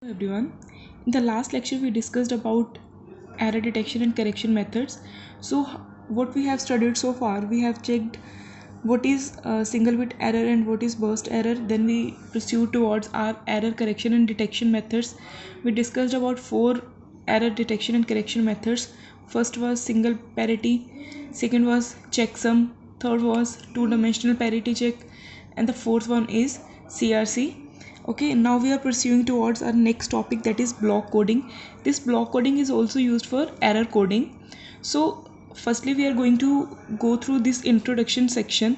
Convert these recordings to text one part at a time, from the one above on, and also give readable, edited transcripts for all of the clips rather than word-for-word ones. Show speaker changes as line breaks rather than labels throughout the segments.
Everyone. In the last lecture, we discussed about error detection and correction methods. So, what we have studied so far, we have checked what is single bit error and what is burst error. Then we pursued towards our error correction and detection methods. We discussed about four error detection and correction methods. First was single parity, second was checksum, third was two-dimensional parity check, and the fourth one is CRC. Okay, now we are pursuing towards our next topic, that is block coding. This block coding is also used for error coding. So firstly, we are going to go through this introduction section.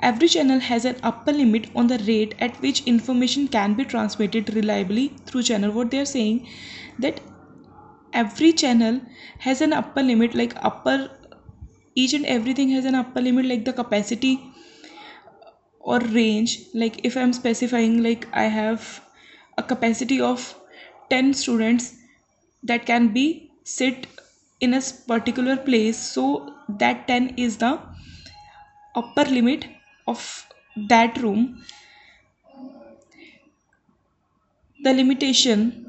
Every channel has an upper limit on the rate at which information can be transmitted reliably through channel. What they are saying, that every channel has an upper limit, like upper, each and everything has an upper limit, like the capacity or range. Like if I'm specifying, like I have a capacity of 10 students that can be sit in a particular place, so that 10 is the upper limit of that room. The limitation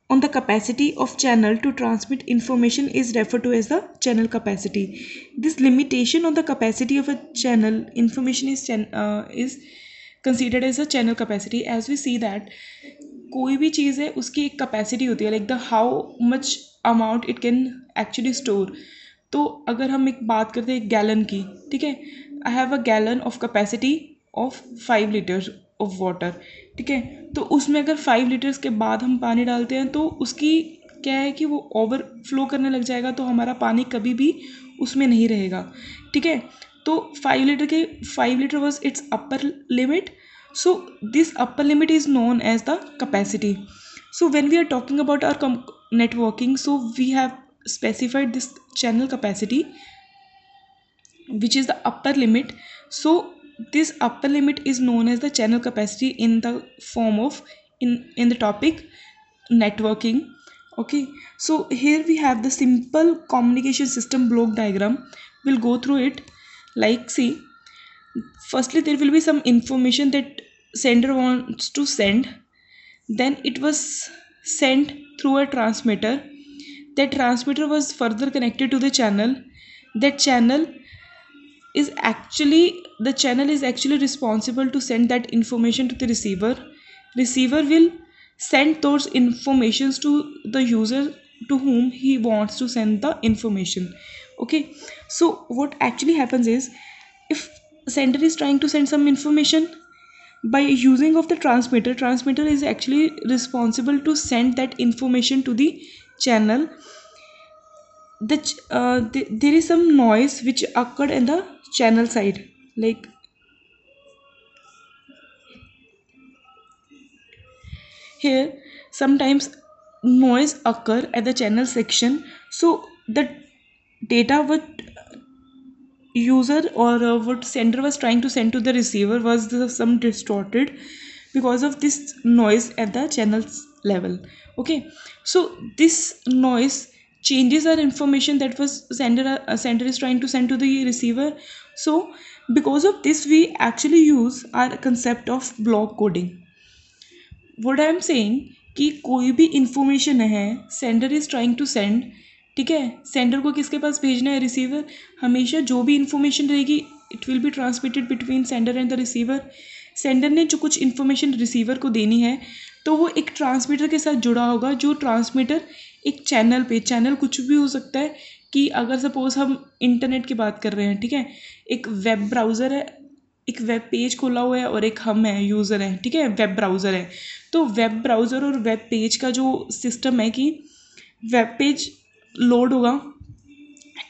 on the capacity of channel to transmit information is referred to as the channel capacity. This limitation on the capacity of a channel information is considered as a channel capacity. As we see that कोई भी चीज़ है उसकी एक capacity होती है, like the how much amount it can actually store. तो अगर हम एक बात करते हैं गैलन की, ठीक है, I have a gallon of capacity of 5 litres of water, ठीक है. तो उसमें अगर 5 लीटर्स के बाद हम पानी डालते हैं तो उसकी क्या है कि वो ओवरफ्लो करने लग जाएगा, तो हमारा पानी कभी भी उसमें नहीं रहेगा, ठीक है. तो 5 litre was it's upper limit. So this upper limit is known as the capacity. So when we are talking about our networking, so we have specified this channel capacity, which is the upper limit. So this upper limit is known as the channel capacity in the form of in the topic networking. Okay, so here we have the simple communication system block diagram. We'll go through it. Like, see, firstly there will be some information that sender wants to send. Then it was sent through a transmitter. That transmitter was further connected to the channel. That channel is actually the channel is actually responsible to send that information to the receiver. Receiver will send those informations to the user to whom he wants to send the information. Okay, so what actually happens is, if sender is trying to send some information by using of the transmitter is actually responsible to send that information to the channel. There is some noise which occurred in the channel side, like here sometimes noise occur at the channel section. So the data what user or what sender was trying to send to the receiver was some distorted because of this noise at the channels level. Okay, so this noise changes our information that was sender is trying to send to the receiver. So because of this we actually use our concept of block coding. What I am saying कि कोई भी information है, sender is trying to send, ठीक है, sender को किसके पास भेजना है, रिसीवर. हमेशा जो भी इंफॉर्मेशन रहेगी it will be transmitted between sender and the receiver. Sender ने जो कुछ इन्फॉर्मेशन रिसीवर को देनी है तो वो एक ट्रांसमीटर के साथ जुड़ा होगा. जो ट्रांसमीटर एक चैनल पे, चैनल कुछ भी हो सकता है, कि अगर सपोज हम इंटरनेट की बात कर रहे हैं, ठीक है, एक वेब ब्राउज़र है, एक वेब पेज खोला हुआ है और एक हम है, यूज़र है, ठीक है, वेब ब्राउज़र है. तो वेब ब्राउज़र और वेब पेज का जो सिस्टम है कि वेब पेज लोड होगा,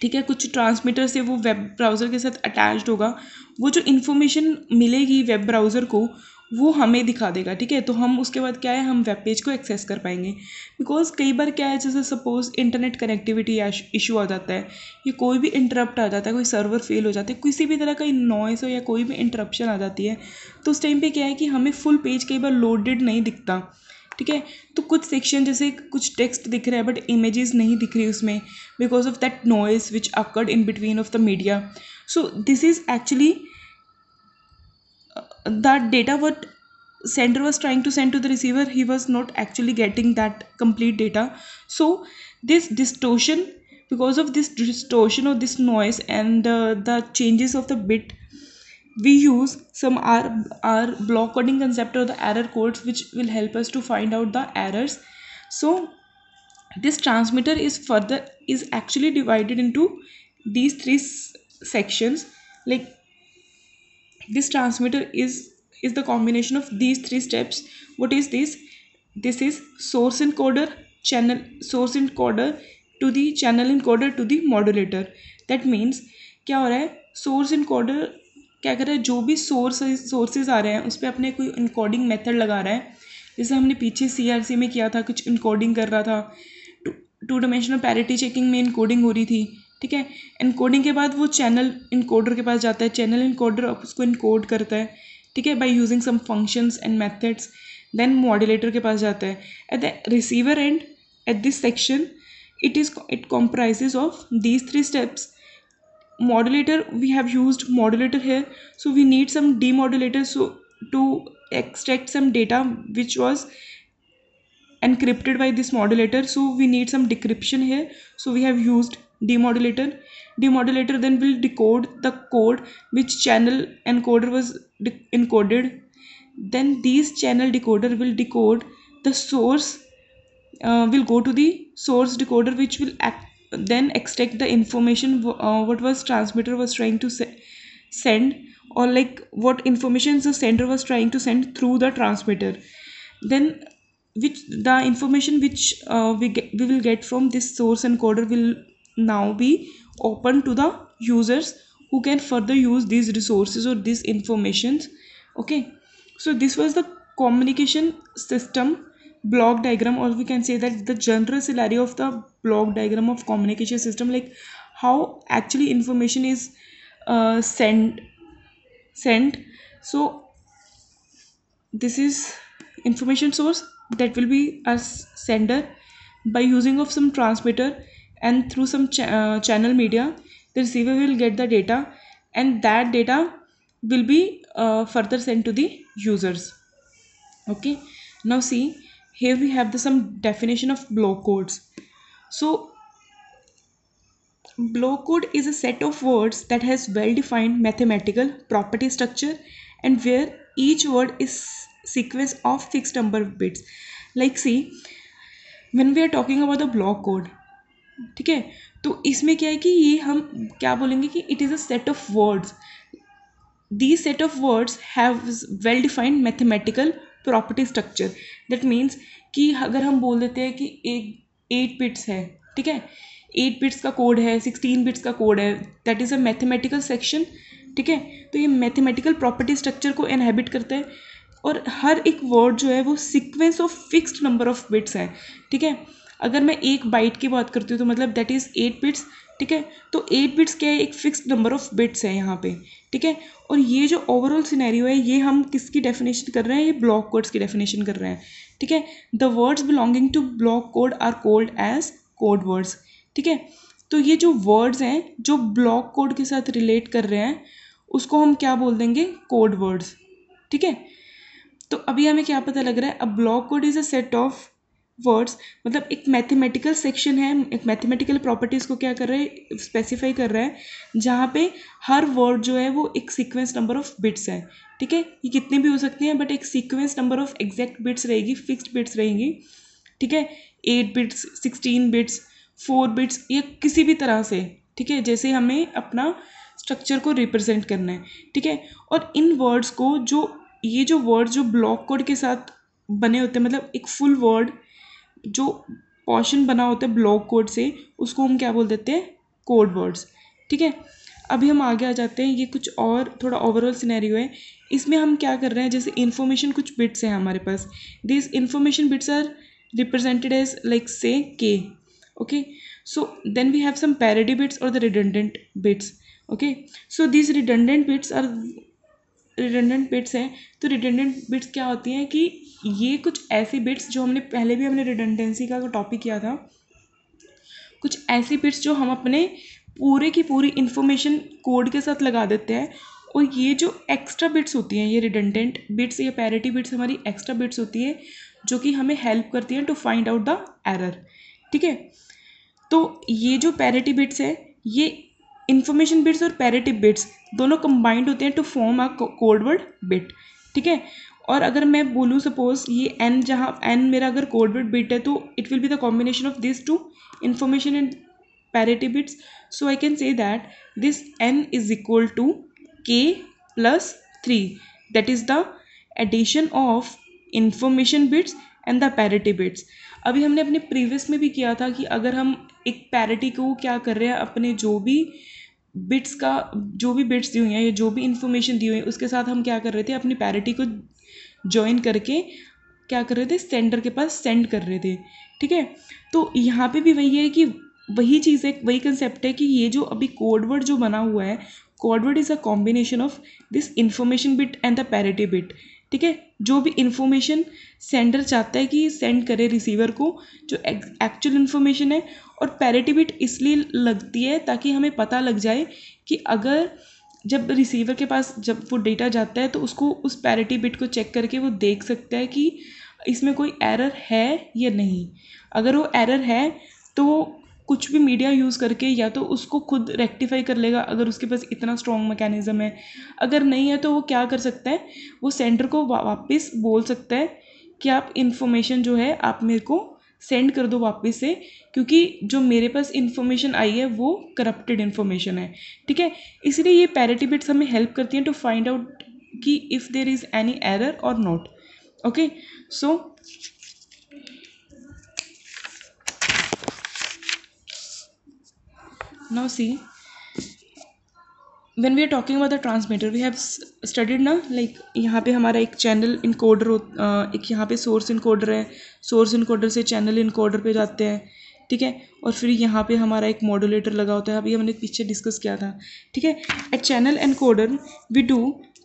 ठीक है, कुछ ट्रांसमीटर से वो वेब ब्राउज़र के साथ अटैच्ड होगा. वो जो इन्फॉर्मेशन मिलेगी वेब ब्राउज़र को वो हमें दिखा देगा, ठीक है. तो हम उसके बाद क्या है, हम वेब पेज को एक्सेस कर पाएंगे. बिकॉज कई बार क्या है, जैसे सपोज इंटरनेट कनेक्टिविटी इशू आ जाता है, या कोई भी इंटरप्ट आ जाता है, कोई सर्वर फेल हो जाता है, किसी भी तरह का नॉइस हो या कोई भी इंटरप्शन आ जाती है, तो उस टाइम पे क्या है कि हमें फुल पेज कई बार लोडेड नहीं दिखता, ठीक है. तो कुछ सेक्शन जैसे कुछ टेक्स्ट दिख रहा है बट इमेजेस नहीं दिख रही उसमें, because of that noise which occurred in between of the media. So this is actually the data what sender was trying to send to the receiver, he was not actually getting that complete data. So this distortion, because of this distortion or this noise and the changes of the bit, we use some our block coding concept or the error codes, which will help us to find out the errors. So this transmitter is actually divided into these three sections. Like this transmitter is the combination of these three steps. What is this? This is source encoder, channel source encoder to the channel encoder to the modulator. That means क्या हो रहा है, source encoder क्या कर रहा है, जो भी सोर्सेज आ रहे हैं उस पर अपने कोई इनकोडिंग मेथड लगा रहा है. जैसे हमने पीछे CRC में किया था, कुछ इनकोडिंग कर रहा था, टू डायमेंशनल पैरिटी चेकिंग में इनकोडिंग हो रही थी. ठीक है, इनकोडिंग के बाद वो चैनल इनकोडर के पास जाता है, चैनल इनकोडर उसको इनकोड करता है. ठीक है, by using some functions and methods. Then modulator के पास जाता है. At the receiver end, at this section, it comprises of these three steps. Modulator, we have used modulator here, so we need some demodulator so to extract some data which was encrypted by this modulator, so we need some decryption here, so we have used demodulator then will decode the code which channel encoder was encoded. Then these channel decoder will decode the source, will go to the source decoder, which will then extract the information what was transmitter was trying to send, or like what information the sender was trying to send through the transmitter. Then which the information which we will get from this source encoder will now be open to the users who can further use these resources or these informations. Okay, so this was the communication system block diagram, or we can say that the general scenario of the block diagram of communication system, like how actually information is sent. So this is information source that will be a sender. By using of some transmitter and through some channel media, the receiver will get the data, and that data will be further sent to the users. Okay, now see, here we have some definition of block codes. So block code is a set of words that has well-defined mathematical property structure, and where each word is sequence of fixed number of bits. Like see, when we are talking about the block code, ठीक है, तो इसमें क्या है कि ये हम क्या बोलेंगे कि it is a set of words. These set of words have well-defined mathematical property structure. That means कि अगर हम बोल देते हैं कि एक 8 बिट्स है, ठीक है, 8 बिट्स का कोड है, 16 बिट्स का कोड है, that is a mathematical section. ठीक है, तो ये मैथमेटिकल प्रॉपर्टी स्ट्रक्चर को इनहेबिट करता है, और हर एक वर्ड जो है वो sequence of fixed number of bits है. ठीक है, अगर मैं एक बाइट की बात करती हूँ तो मतलब दैट इज़ 8 बिट्स. ठीक है, तो 8 बिट्स क्या है, एक फिक्स्ड नंबर ऑफ बिट्स है यहाँ पे. ठीक है, और ये जो ओवरऑल सिनेरियो है, ये हम किसकी डेफिनेशन कर रहे हैं, ये ब्लॉक कोड्स की डेफिनेशन कर रहे हैं. ठीक है, the words belonging to block code are called as code words. ठीक है, तो ये जो वर्ड्स हैं जो ब्लॉक कोड के साथ रिलेट कर रहे हैं, उसको हम क्या बोल देंगे, कोड वर्ड्स. ठीक है, तो अभी हमें क्या पता लग रहा है, a block code is a set of words, मतलब एक मैथमेटिकल सेक्शन है, एक मैथमेटिकल प्रॉपर्टीज़ को क्या कर रहे हैं, स्पेसिफाई कर रहा है, जहाँ पे हर वर्ड जो है वो एक सीक्वेंस नंबर ऑफ बिट्स है. ठीक है, ये कितने भी हो सकते हैं, बट एक sequence number of exact bits रहेगी, फिक्स्ड बिट्स रहेंगी. ठीक है, 8 बिट्स, 16 बिट्स, 4 बिट्स, या किसी भी तरह से. ठीक है, जैसे हमें अपना स्ट्रक्चर को रिप्रेजेंट करना है. ठीक है, और इन वर्ड्स को ये जो वर्ड जो ब्लॉक कोड के साथ बने होते हैं, मतलब एक फुल वर्ड जो पोर्शन बना होता है ब्लॉक कोड से, उसको हम क्या बोल देते हैं, कोड वर्ड्स. ठीक है, अभी हम आगे आ जाते हैं, ये कुछ और थोड़ा ओवरऑल सिनेरियो है. इसमें हम क्या कर रहे हैं, जैसे इन्फॉर्मेशन कुछ बिट्स हैं हमारे पास, this information bits are represented as like say K. Okay, so then we have some parity bits और the redundant bits. Okay, so this redundant bits हैं. तो रिडंडेंट बिट्स क्या होती हैं कि ये कुछ ऐसी बिट्स जो हमने पहले भी हमने रिडंडेंसी का टॉपिक किया था, कुछ ऐसी बिट्स जो हम अपने पूरे की पूरी इंफॉर्मेशन कोड के साथ लगा देते हैं, और ये जो एक्स्ट्रा बिट्स होती हैं, ये रिडंडेंट बिट्स या पैरिटी बिट्स हमारी एक्स्ट्रा बिट्स होती है जो कि हमें हेल्प करती हैं to find out the error. ठीक है, तो ये जो पैरिटी बिट्स है, ये इंफॉर्मेशन बिट्स और पैरिटी बिट्स दोनों कंबाइंड होते हैं to form a code word bit. ठीक है, और अगर मैं बोलूँ सपोज ये n, जहाँ n मेरा अगर कोड वर्ड बिट है तो it will be the combination of this two information and parity bits. So I can say that this n is equal to k plus 3, that is the addition of information bits and the parity bits. अभी हमने अपने previous में भी किया था कि अगर हम एक पैरिटी को क्या कर रहे हैं, अपने जो भी बिट्स का जो भी बिट्स दी हुई हैं या जो भी इंफॉर्मेशन दी हुई है उसके साथ हम क्या कर रहे थे, अपनी पैरिटी को ज्वाइन करके क्या कर रहे थे, सेंडर के पास सेंड कर रहे थे. ठीक है, तो यहाँ पे भी वही है कि वही चीज़ है, वही कंसेप्ट है कि ये जो अभी कोड वर्ड जो बना हुआ है, code word is a combination of this information bit and the parity bit. ठीक है, जो भी इंफॉर्मेशन सेंडर चाहता है कि सेंड करे रिसीवर को, जो एक्चुअल इन्फॉर्मेशन है, और पैरिटी बिट इसलिए लगती है ताकि हमें पता लग जाए कि अगर जब रिसीवर के पास जब वो डेटा जाता है तो उसको उस पैरिटी बिट को चेक करके वो देख सकता है कि इसमें कोई एरर है या नहीं. अगर वो एरर है तो कुछ भी मीडिया यूज़ करके या तो उसको खुद रेक्टिफाई कर लेगा अगर उसके पास इतना स्ट्रॉन्ग मैकेनिज़्म है. अगर नहीं है तो वो क्या कर सकता है, वो सेंडर को वापस बोल सकता है कि आप इन्फॉर्मेशन जो है आप मेरे को सेंड कर दो वापस से, क्योंकि जो मेरे पास इन्फॉर्मेशन आई है वो करप्टेड इन्फॉर्मेशन है. ठीक है, इसलिए ये पैरिटी बिट्स हमें हेल्प करती हैं टू फाइंड आउट कि if there is any error or not. Okay, so now see, when we are talking about the transmitter we have studied ना, like यहाँ पे हमारा एक चैनल इनकोडर एक यहाँ पे सोर्स इनकोडर है, सोर्स इनकोडर से चैनल इनकोडर पे जाते हैं. ठीक है, और फिर यहाँ पे हमारा एक मॉड्यूलेटर लगा होता है, अभी हमने पीछे डिस्कस किया था. ठीक है, at channel encoder we do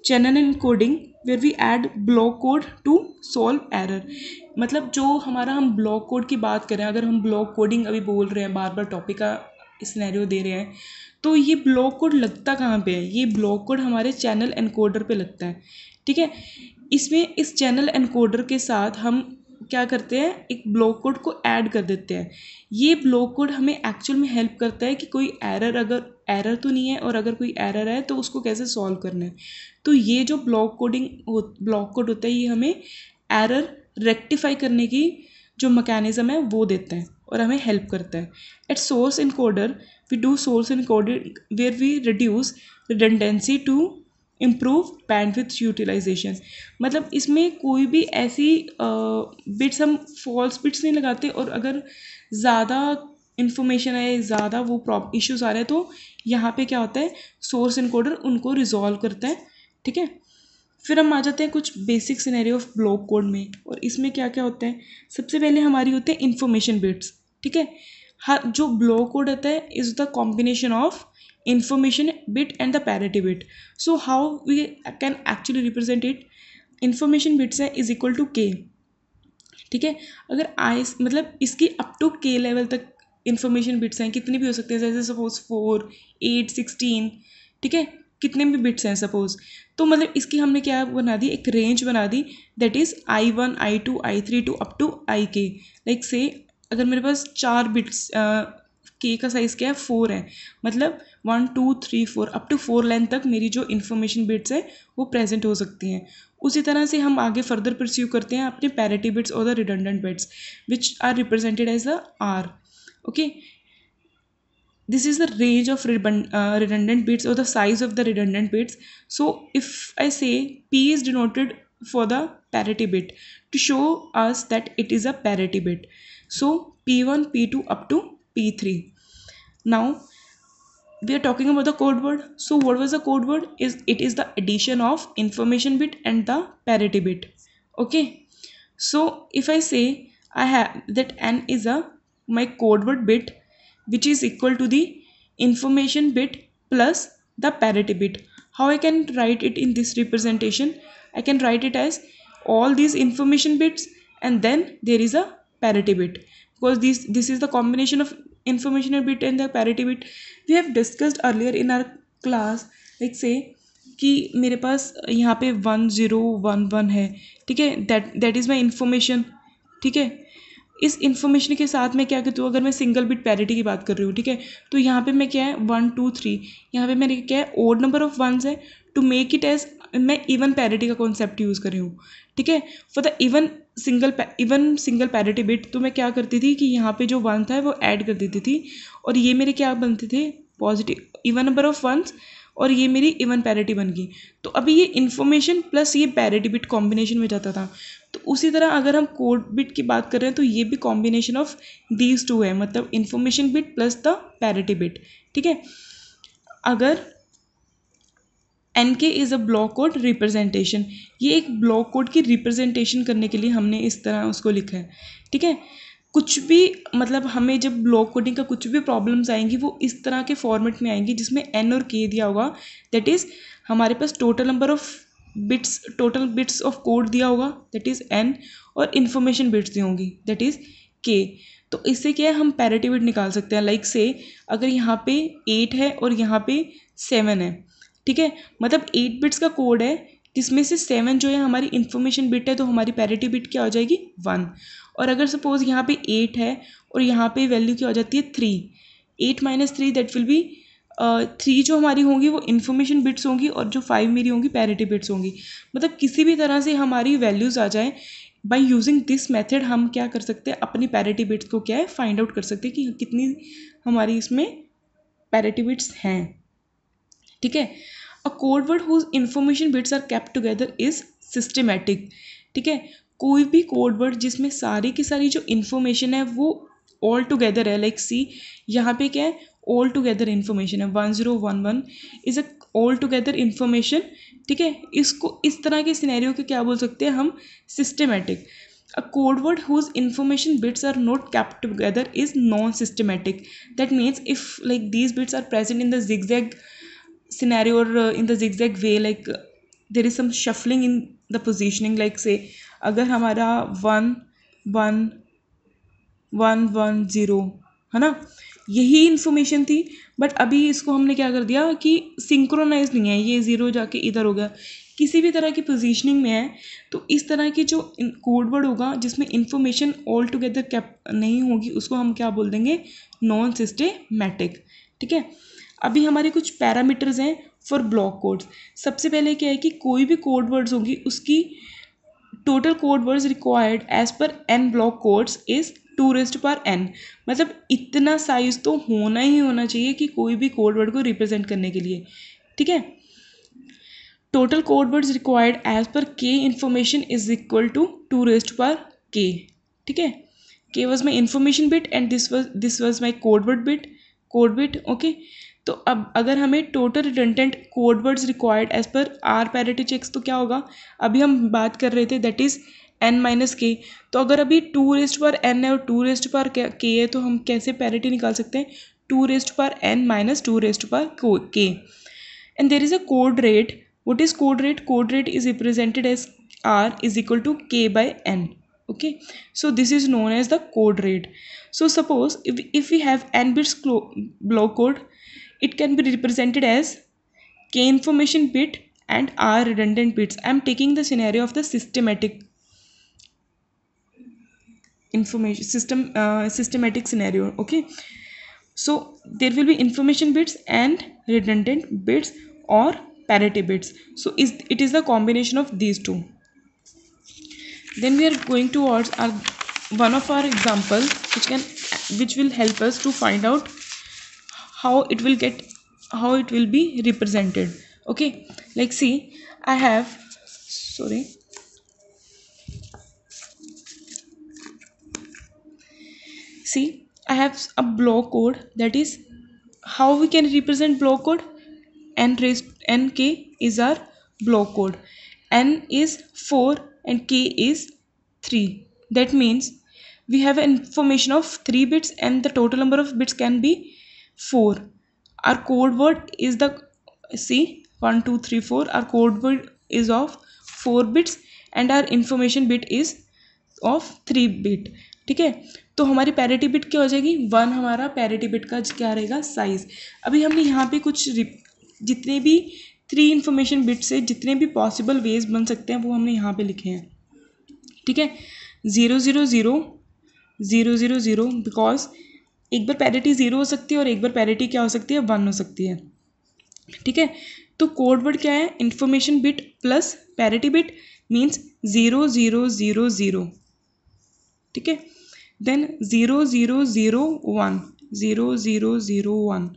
channel encoding where we add block code to solve error. मतलब जो हमारा हम ब्लॉक कोड की बात करें, अगर हम ब्लॉक कोडिंग अभी बोल रहे हैं, बार बार टॉपिक का सिनेरियो दे रहे हैं, तो ये ब्लॉक कोड लगता कहाँ पे है, ये ब्लॉक कोड हमारे चैनल एनकोडर पे लगता है. ठीक है, इसमें इस चैनल एनकोडर के साथ हम क्या करते हैं, एक ब्लॉक कोड को ऐड कर देते हैं. ये ब्लॉक कोड हमें एक्चुअल में हेल्प करता है कि कोई एरर, अगर एरर तो नहीं है और अगर कोई एरर है तो उसको कैसे सॉल्व करना है. तो ये जो ब्लॉक कोड होता है, ये हमें एरर रेक्टिफाई करने की जो मैकेनिज़्म है वो देता है और हमें हेल्प करता है. At source encoder we do source encoding where we reduce redundancy to improve bandwidth utilisation. मतलब इसमें कोई भी ऐसी बिट्स, हम फॉल्स बिट्स नहीं लगाते, और अगर ज़्यादा इन्फॉर्मेशन है, ज़्यादा वो इश्यूज आ रहे हैं, तो यहाँ पे क्या होता है, सोर्स इनकोडर उनको रिजॉल्व करता है. ठीक है, फिर हम आ जाते हैं कुछ basic scenario of block code में, और इसमें क्या क्या होता है. सबसे पहले हमारी होते हैं इन्फॉर्मेशन बिट्स. ठीक है, हर जो ब्लॉक कोड होता है is the combination of information bit and the parity bit. So how we can actually represent it, information bits है is equal to k. ठीक है, अगर आई मतलब इसकी अप टू k लेवल तक इंफॉर्मेशन बिट्स हैं, कितनी भी हो सकते हैं, जैसे सपोज 4, 8, 16. ठीक है, कितने भी बिट्स हैं सपोज, तो मतलब इसकी हमने क्या बना दी, एक रेंज बना दी, that is I1, I2, I3 to up to IK. Like say अगर मेरे पास 4 बिट्स, के का साइज़ क्या है, 4 है, मतलब 1, 2, 3, 4 अप टू 4 लेंथ तक मेरी जो इन्फॉर्मेशन बिट्स है वो प्रेजेंट हो सकती हैं. उसी तरह से हम आगे फर्दर परस्यू करते हैं अपने पैरिटी बिट्स और the redundant bits which are represented as the R. Okay, this is the range of redundant bits or the size of the redundant bits. So if I say P is denoted for the parity bit to show us that it is a parity bit. So P1, P2 up to P3. Now we are talking about the code word. So what was the code word? It is the addition of information bit and the parity bit. Okay, so if I say I have that n is a my code word bit which is equal to the information bit plus the parity bit. How I can write it in this representation? I can write it as all these information bits and then there is a parity bit, because this is the combination of information bit and the parity bit. We have discussed earlier in our class, like say कि मेरे पास यहाँ पे 1011 है, ठीक है, that is my information, ठीक है। इस इन्फॉर्मेशन के साथ मैं क्या करती हूँ, अगर मैं सिंगल बिट पैरिटी की बात कर रही हूँ, ठीक है, तो यहाँ पे मैं क्या है 1 2 3, यहाँ पे मेरे क्या है ओड नंबर ऑफ वंस है। टू मेक इट एज मैं इवन पैरिटी का कॉन्सेप्ट यूज़ कर रही हूँ, ठीक है। For the even single parity bit तो मैं क्या करती थी कि यहाँ पे जो वन था वो ऐड कर देती थी, और ये मेरे क्या बनते थे positive even number of ones, और ये मेरी इवन पैरिटी बन गई। तो अभी ये इन्फॉर्मेशन प्लस ये पैरिटी बिट कॉम्बिनेशन में जाता था। तो उसी तरह अगर हम कोड बिट की बात कर रहे हैं तो ये भी कॉम्बिनेशन ऑफ दीज टू है, मतलब information bit plus the parity bit, ठीक है। अगर NK is a block code representation, ये एक ब्लॉक कोड की रिप्रेजेंटेशन करने के लिए हमने इस तरह उसको लिखा है, ठीक है। कुछ भी मतलब हमें जब ब्लॉक कोडिंग का कुछ भी प्रॉब्लम्स आएंगी वो इस तरह के फॉर्मेट में आएंगी जिसमें N और K दिया होगा, दैट इज़ हमारे पास total number of bits, total bits of code दिया होगा, दैट इज़ N, और इन्फॉर्मेशन बिट्स दी होंगी, दैट इज़ K। तो इससे क्या है हम पैरिटी बिट निकाल सकते हैं, लाइक से अगर यहाँ पे 8 है और यहाँ पे 7 है, ठीक है, मतलब 8 बिट्स का कोड है जिसमें से 7 जो है हमारी इन्फॉर्मेशन बिट है, तो हमारी पैरिटी बिट क्या हो जाएगी 1। और अगर सपोज यहाँ पे 8 है और यहाँ पे वैल्यू क्या हो जाती है 3, 8 - 3 दैट विल बी 3 जो हमारी होंगी वो इन्फॉर्मेशन बिट्स होंगी और जो 5 मेरी होंगी पैरिटी बिट्स होंगी। मतलब किसी भी तरह से हमारी वैल्यूज़ आ जाए, बाय यूजिंग दिस मेथड हम क्या कर सकते हैं, अपनी पैरिटी बिट्स को क्या है फाइंड आउट कर सकते हैं कि कितनी हमारी इसमें पैरिटी बिट्स हैं, ठीक है। A code word whose information bits are kept together is systematic, ठीक है। कोई भी कोड वर्ड जिसमें सारी की सारी जो इन्फॉर्मेशन है वो ऑल टुगेदर है, लाइक सी यहाँ पे क्या है ऑल टुगेदर इन्फॉर्मेशन है, 1011 is a all together information, ठीक है। इसको इस तरह के सिनेरियो के क्या बोल सकते हैं हम, systematic. A code word whose information bits are not kept together is non-systematic. That means if like these bits are present in the zigzag scenario or in the zigzag way, like there is some shuffling in the positioning, like say अगर हमारा 1 1 1 1 0 है ना, यही information थी, but अभी इसको हमने क्या कर दिया कि सिंक्रोनाइज नहीं है, ये 0 जाके इधर हो गया, किसी भी तरह की पोजीशनिंग में है। तो इस तरह की जो कोड वर्ड होगा जिसमें इन्फॉर्मेशन ऑल टुगेदर कैप नहीं होगी उसको हम क्या बोल देंगे, नॉन सिस्टेमैटिक, ठीक है। अभी हमारे कुछ पैरामीटर्स हैं फॉर ब्लॉक कोड्स। सबसे पहले क्या है कि कोई भी कोड वर्ड्स होगी उसकी total code words required as per n block codes is 2n, मतलब इतना साइज तो होना ही होना चाहिए कि कोई भी कोड वर्ड को रिप्रेजेंट करने के लिए, ठीक है। Total code words required as per k information is equal to 2k, ठीक है। k was my information bit and this was my code bit, okay. तो अब अगर हमें total redundant code words required as per are parity checks तो क्या होगा, अभी हम बात कर रहे थे दैट इज़ n - k। तो अगर अभी 2n है और 2k है तो हम कैसे पैरिटी निकाल सकते हैं, 2n - 2k। And there is a code rate. What is code rate, code rate is represented as r is equal to k/n, okay, so this is known as the code rate. So suppose if we have n bits block code, it can be represented as k information bit and r redundant bits. I am taking the scenario of the systematic information systematic scenario, okay. So there will be information bits and redundant bits or parity bits. So it is the combination of these two. Then we are going towards one of our example which will help us to find out how it will be represented, okay. Like see, I have a block code, that is how we can represent block code. Nk is our block code, n is 4 and k is 3. That means we have an information of 3 bits and the total number of bits can be 4. Our code word is the 1 2 3 4. Our code word is of 4 bits and our information bit is of 3 bit, ठीक है। तो हमारी parity bit क्या हो जाएगी 1, हमारा parity bit का क्या रहेगा साइज। अभी हमने यहाँ पे कुछ जितने भी 3 इन्फॉर्मेशन बिट से जितने भी पॉसिबल वेज बन सकते हैं वो हमने यहाँ पे लिखे हैं, ठीक है। 0 0 0 0 0 0, बिकॉज एक बार पैरिटी 0 हो सकती है और एक बार पैरिटी क्या हो सकती है, 1 हो सकती है, ठीक है। तो कोड वर्ड क्या है, information bit plus parity bit means 0 0 0 0, ठीक है। देन 0 0 0 1 0 0 0 1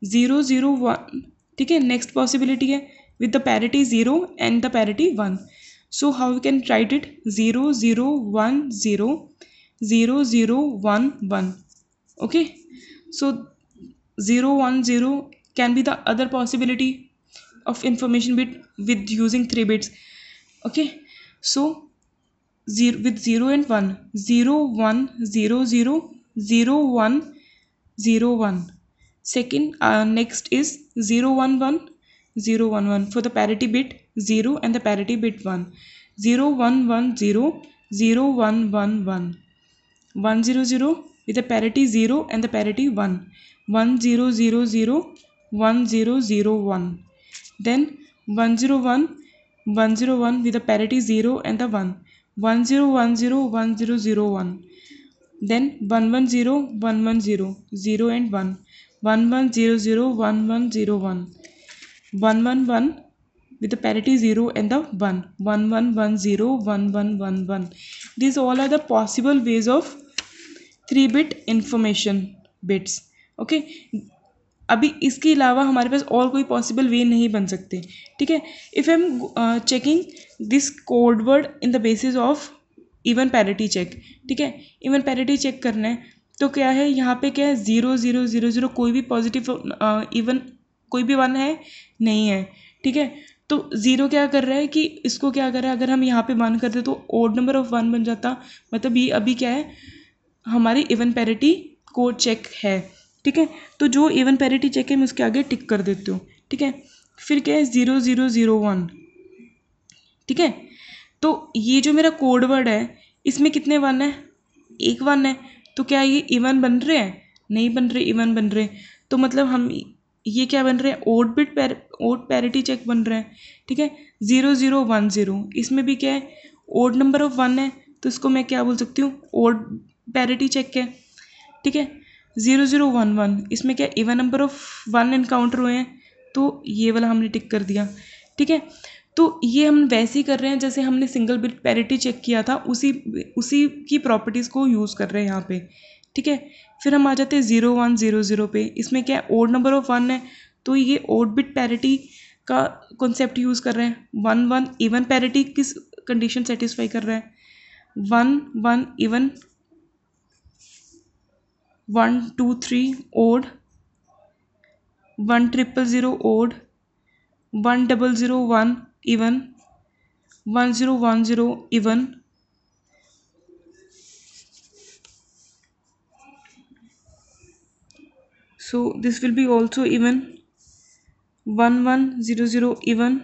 0 0 1, ठीक है। नेक्स्ट पॉसिबिलिटी है with the parity 0 and the parity 1. So how we can write it, 0 0 1 0 0 0 1 1. Okay, so 0 1 0 can be the other possibility of information bit with using 3 bits. Okay, so 0 with 0 and 1, 0 1 0 0 0 1 0 1. Second, next is 0 1 1 0 1 1 for the parity bit 0 and the parity bit 1. 0 1 1 0 0 1 1 1 1 0 0 with the parity 0 and the parity 1. 1 0 0 0 1 0 0 1. Then 1 0 1 1 0 1 with the parity 0 and the 1. 1 0 1 0 1 0 0 1. Then 1 1 0 1 1 0 0 and 1. 1 1 0 0 1 1 0 1. 1 1 1 with the parity 0 and the 1. 1 1 1 0 1 1 1 1. These all are the possible ways of 3-bit information bits. Okay, अभी इसके अलावा हमारे पास और कोई possible way नहीं बन सकते, ठीक है। If I am checking this code word in the basis of even parity check, ठीक है। इवन पैरिटी चेक करना है तो क्या है, यहाँ पे क्या है, 0 0 0 0 कोई भी पॉजिटिव इवन कोई भी 1 है नहीं है, ठीक है। तो 0 क्या कर रहा है कि इसको क्या कर रहा है, अगर हम यहाँ पे 1 करते तो ओड नंबर ऑफ 1 बन जाता, मतलब ये अभी क्या है, हमारी इवन पैरिटी कोड चेक है, ठीक है। तो जो इवन पैरिटी चेक है मैं उसके आगे टिक कर देती हूँ, ठीक है। फिर क्या है, 0 0 0 1, ठीक है। तो ये जो मेरा कोड वर्ड है इसमें कितने 1 है, एक 1 है, तो क्या ये इवन बन रहे हैं, नहीं बन रहे, इवन बन रहे, तो मतलब हम ये क्या बन रहे हैं, odd bit odd parity check बन रहे हैं, ठीक है। 0 0 1 0, इसमें भी क्या है, ओड नंबर ऑफ 1 है, तो इसको मैं क्या बोल सकती हूँ, ओड पैरिटी चेक है, ठीक है। 0 0 1 1, इसमें क्या इवन नंबर ऑफ 1 एनकाउंटर हुए हैं, तो ये वाला हमने टिक कर दिया, ठीक है। तो ये हम वैसे ही कर रहे हैं जैसे हमने सिंगल बिट पैरिटी चेक किया था, उसी की प्रॉपर्टीज़ को यूज़ कर रहे हैं यहाँ पे, ठीक है। फिर हम आ जाते हैं 0 1 0 0 पे, इसमें क्या है, ओड नंबर ऑफ 1 है, तो ये ओड बिट पैरिटी का कॉन्सेप्ट यूज़ कर रहे हैं। 1 1 इवन पैरिटी किस कंडीशन सेटिस्फाई कर रहा है, 1 1 even, 1 2 3 odd, 1 0 0 odd, 1 0 0 1 even, 1 0 1 0 even, so this will be also even, 1 1 0 0 even,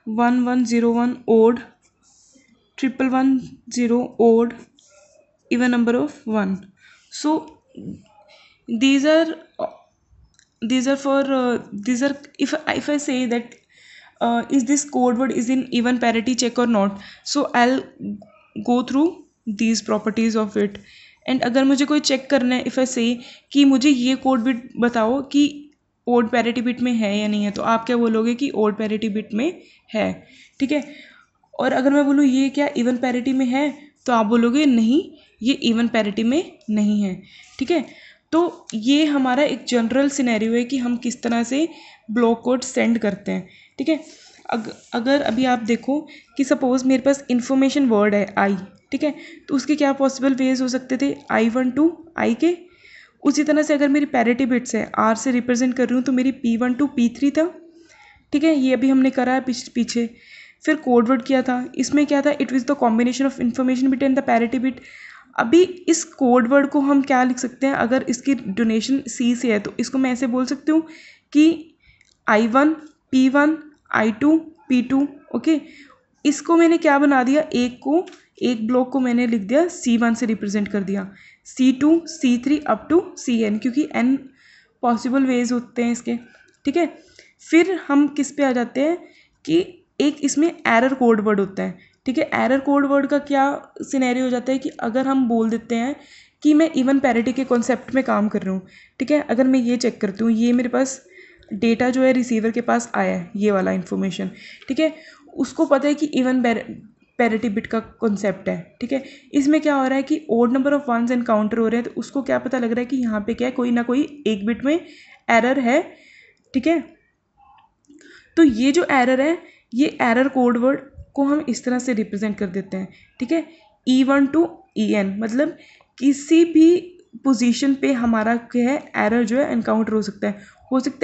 1 1 0 1 odd, 1 1 0 odd, even number of 1. So these are for these are, if I say that is this code word is in even parity check or not, so I'll go through these properties of it. And अगर मुझे कोई check करना है, if आई से कि मुझे ये code bit बताओ कि ओड पैरिटी बिट में है या नहीं है, तो आप क्या बोलोगे कि ओड पैरिटी बिट में है, ठीक है। और अगर मैं बोलूँ ये क्या इवन पैरिटी में है, तो आप बोलोगे नहीं, ये इवन पैरिटी में नहीं है, ठीक है। तो ये हमारा एक जनरल सिनेरियो है कि हम किस तरह से ब्लॉक कोड सेंड करते हैं, ठीक है। अगर अभी आप देखो कि सपोज़ मेरे पास इन्फॉर्मेशन वर्ड है आई, ठीक है, तो उसके क्या पॉसिबल वेज हो सकते थे, I1 to I के। उसी तरह से अगर मेरी पैरिटी बिट्स है, R से रिप्रेजेंट कर रही हूँ, तो मेरी P1 to P3 था, ठीक है। ये अभी हमने करा है पीछे। फिर कोड वर्ड किया था, इसमें क्या था, it was the combination of information bit and the parity bit. अभी इस कोड वर्ड को हम क्या लिख सकते हैं, अगर इसकी डोनेशन C से है तो इसको मैं ऐसे बोल सकती हूँ कि I1 P1 I2 P2, okay. इसको मैंने क्या बना दिया, एक ब्लॉक को मैंने लिख दिया C1 से रिप्रेजेंट कर दिया, C2 C3 up to CN, क्योंकि N पॉसिबल वेज होते हैं इसके, ठीक है। फिर हम किस पे आ जाते हैं कि एक इसमें एरर कोड वर्ड होता है, ठीक है। एरर कोड वर्ड का क्या सिनेरियो हो जाता है कि अगर हम बोल देते हैं कि मैं इवन पैरिटी के कॉन्सेप्ट में काम कर रहा हूँ, ठीक है। अगर मैं ये चेक करती हूँ, ये मेरे पास डेटा जो है रिसीवर के पास आया है, ये वाला इन्फॉर्मेशन, ठीक है। उसको पता है कि इवन पैरिटी बिट का कॉन्सेप्ट है, ठीक है। इसमें क्या हो रहा है कि odd number of ones encounter हो रहे हैं, तो उसको क्या पता लग रहा है कि यहाँ पे क्या है, कोई ना कोई एक बिट में एरर है, ठीक है। तो ये जो एरर है, ये एरर कोड वर्ड को हम इस तरह से रिप्रेजेंट कर देते हैं, ठीक है। E1 टू EN, मतलब किसी भी पोजीशन पे हमारा क्या है, एरर जो है एनकाउंटर हो सकता है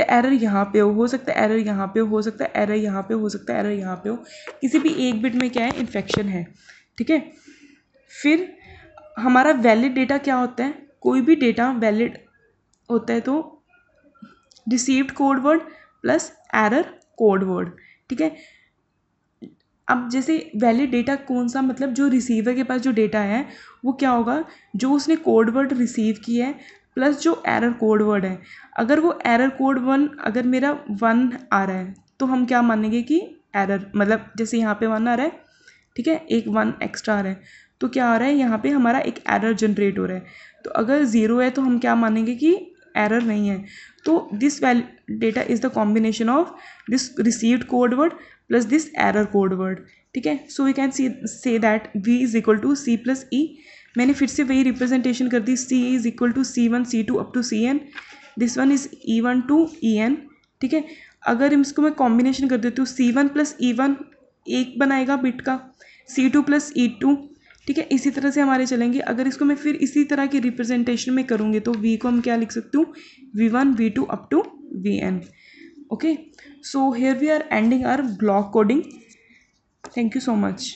एरर यहाँ पे हो सकता है एरर यहाँ पे हो सकता है एरर यहाँ पे हो सकता है एरर यहाँ पे हो, किसी भी एक बिट में क्या है, इन्फेक्शन है, ठीक है। फिर हमारा वैलिड डेटा क्या होता है, कोई भी डेटा वैलिड होता है तो received code word plus error code word, ठीक है। अब जैसे वैलिड डेटा कौन सा, मतलब जो रिसीवर के पास जो डेटा है वो क्या होगा, जो उसने कोड वर्ड रिसीव किया है प्लस जो एरर कोड वर्ड है। अगर वो एरर कोड अगर मेरा 1 आ रहा है तो हम क्या मानेंगे कि एरर, मतलब जैसे यहाँ पे 1 आ रहा है, ठीक है, एक 1 एक्स्ट्रा आ रहा है, तो क्या आ रहा है यहाँ पे हमारा एक एरर जनरेट हो रहा है। तो अगर 0 है तो हम क्या मानेंगे कि एरर नहीं है। तो this data is the combination of this received code word plus this error code word, ठीक है। So we can say that V is equal to C plus E। मैंने फिर से वही रिप्रेजेंटेशन कर दी, C is equal to C1 C2 up to CN, this one is E1 to EN, ठीक है। अगर इसको मैं कॉम्बिनेशन कर देती हूँ, C1 प्लस E1 एक बनाएगा बिट का, C2 प्लस E2, ठीक है। इसी तरह से हमारे चलेंगे। अगर इसको मैं फिर इसी तरह की रिप्रेजेंटेशन में करूँगी तो V को हम क्या लिख सकती हूँ, V1 V2 up to VN। Okay, so here we are ending our block coding. Thank you so much.